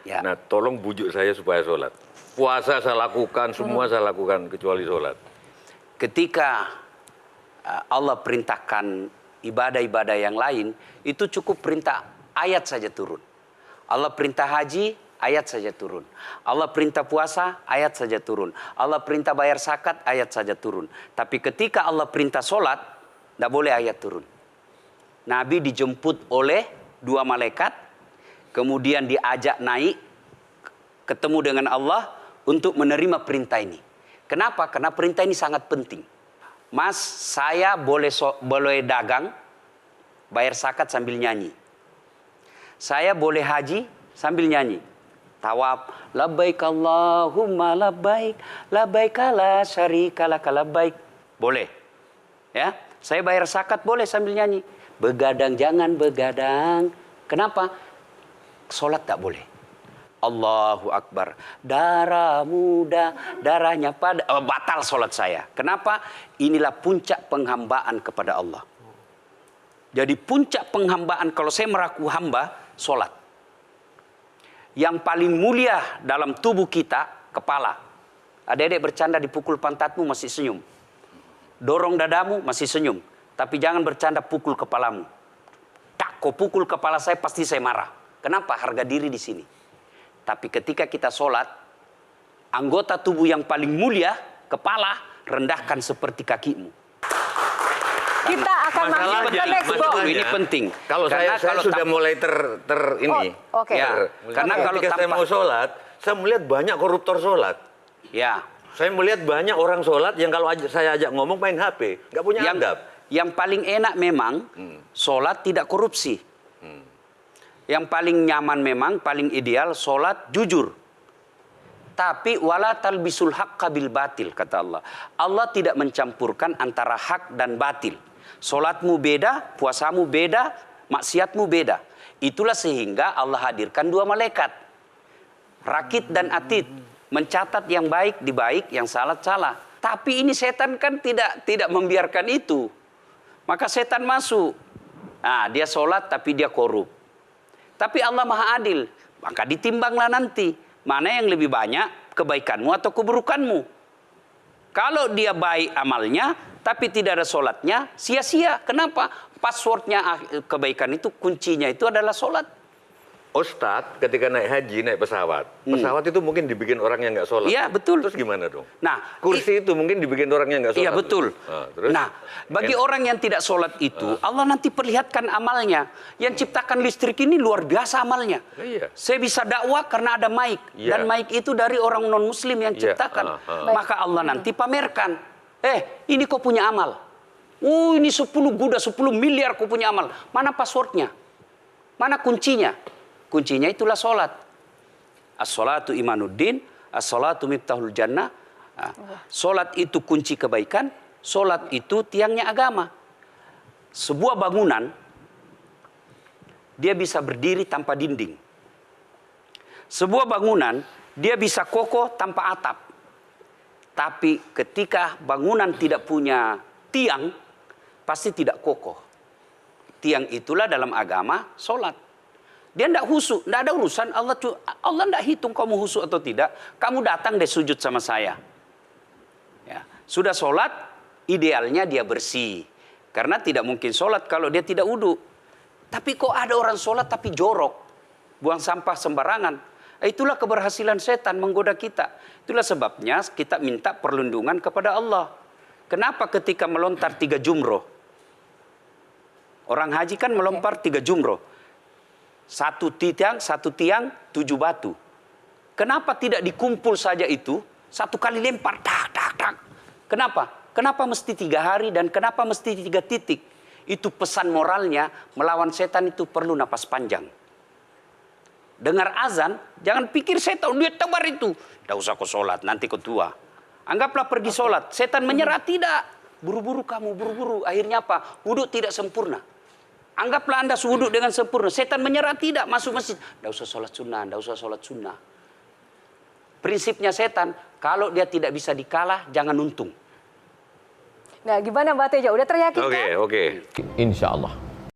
Ya. Nah, tolong bujuk saya supaya sholat. Puasa saya lakukan, semua saya lakukan kecuali sholat. Ketika Allah perintahkan ibadah-ibadah yang lain, itu cukup perintah ayat saja turun. Allah perintah haji, ayat saja turun. Allah perintah puasa, ayat saja turun. Allah perintah bayar zakat, ayat saja turun. Tapi ketika Allah perintah sholat, tidak boleh ayat turun. Nabi dijemput oleh 2 malaikat, kemudian diajak naik, ketemu dengan Allah untuk menerima perintah ini. Kenapa? Karena perintah ini sangat penting. Mas, saya boleh dagang, bayar zakat sambil nyanyi. Saya boleh haji sambil nyanyi. Tawaf, labbaik Allahumma labbaik, labbaik la syarika lak labbaik. Boleh. Ya, saya bayar zakat boleh sambil nyanyi. Begadang jangan begadang. Kenapa? Sholat tak boleh. Allahu Akbar. Darah muda, darahnya pada batal sholat saya. Kenapa? Inilah puncak penghambaan kepada Allah. Jadi puncak penghambaan kalau saya meraku hamba, sholat. Yang paling mulia dalam tubuh kita, kepala. Adik-adik bercanda dipukul pantatmu masih senyum. Dorong dadamu masih senyum. Tapi jangan bercanda pukul kepalamu. Tak, kau pukul kepala saya pasti saya marah. Kenapa? Harga diri di sini. Tapi ketika kita sholat, anggota tubuh yang paling mulia, kepala, rendahkan seperti kakimu. Kita akan masuk ke next box. Ini penting. Kalau saya sudah mulai ini. Oke. Ya, karena kalau ketika saya mau sholat, saya melihat banyak koruptor sholat. Ya. Saya melihat banyak orang sholat yang kalau saya ajak ngomong main HP, nggak punya adab. Yang paling enak memang sholat tidak korupsi. Yang paling nyaman memang, paling ideal sholat jujur. Tapi wala talbisul haqqa bil batil, kata Allah. Allah tidak mencampurkan antara hak dan batil. Sholatmu beda, puasamu beda, maksiatmu beda. Itulah sehingga Allah hadirkan 2 malaikat. Rakit dan atid. Mencatat yang baik di baik, yang salah salah. Tapi ini setan kan tidak membiarkan itu. Maka setan masuk. Nah, dia sholat tapi dia korup. Tapi Allah Maha Adil. Maka ditimbanglah nanti. Mana yang lebih banyak, kebaikanmu atau keburukanmu. Kalau dia baik amalnya, tapi tidak ada sholatnya, sia-sia. Kenapa? Passwordnya kebaikan itu, kuncinya itu adalah sholat. Ustadz ketika naik haji, naik pesawat. Pesawat itu mungkin dibikin orang yang nggak sholat. Iya, betul. Terus gimana dong? Nah, kursi itu mungkin dibikin orang yang nggak sholat. Iya, betul. Terus? Nah, bagi orang yang tidak sholat itu, Allah nanti perlihatkan amalnya. Yang ciptakan listrik ini luar biasa amalnya. Iya. Saya bisa dakwah karena ada mic. Iya. Dan mic itu dari orang non-muslim yang ciptakan. Maka Allah nanti pamerkan. Ini kau punya amal. Ini 10 guda, 10 miliar kau punya amal. Mana passwordnya? Mana kuncinya? Kuncinya itulah sholat. As-sholatu imanuddin, as-sholatu miftahul jannah. Sholat itu kunci kebaikan, sholat itu tiangnya agama. Sebuah bangunan, dia bisa berdiri tanpa dinding. Sebuah bangunan, dia bisa kokoh tanpa atap. Tapi ketika bangunan tidak punya tiang, pasti tidak kokoh. Tiang itulah dalam agama, sholat. Dia tidak husuk, tidak ada urusan. Allah tidak hitung kamu husuk atau tidak. Kamu datang deh sujud sama saya. Ya. Sudah sholat, idealnya dia bersih. Karena tidak mungkin sholat kalau dia tidak wudhu. Tapi kok ada orang sholat tapi jorok. Buang sampah sembarangan. Itulah keberhasilan setan menggoda kita. Itulah sebabnya kita minta perlindungan kepada Allah. Kenapa ketika melontar 3 jumroh? Orang haji kan melempar 3 jumroh. 1 tiang, 7 batu. Kenapa tidak dikumpul saja itu? 1 kali lempar, tak, tak, tak. Kenapa? Kenapa mesti 3 hari dan kenapa mesti 3 titik? Itu pesan moralnya, melawan setan itu perlu napas panjang. Dengar azan, jangan pikir setan, dia tebar itu. Tidak usah kau sholat, nanti kau tua. Anggaplah pergi sholat, setan menyerah, tidak. Buru-buru kamu, buru-buru. Akhirnya apa? Wudhu tidak sempurna. Anggaplah Anda wudhu dengan sempurna. Setan menyerah, tidak. Masuk masjid. Tidak usah sholat sunnah, tidak usah sholat sunnah. Prinsipnya setan, kalau dia tidak bisa dikalah, jangan untung. Nah, gimana Mbak Teja? Udah teryakinkan? Oke. Insya Allah.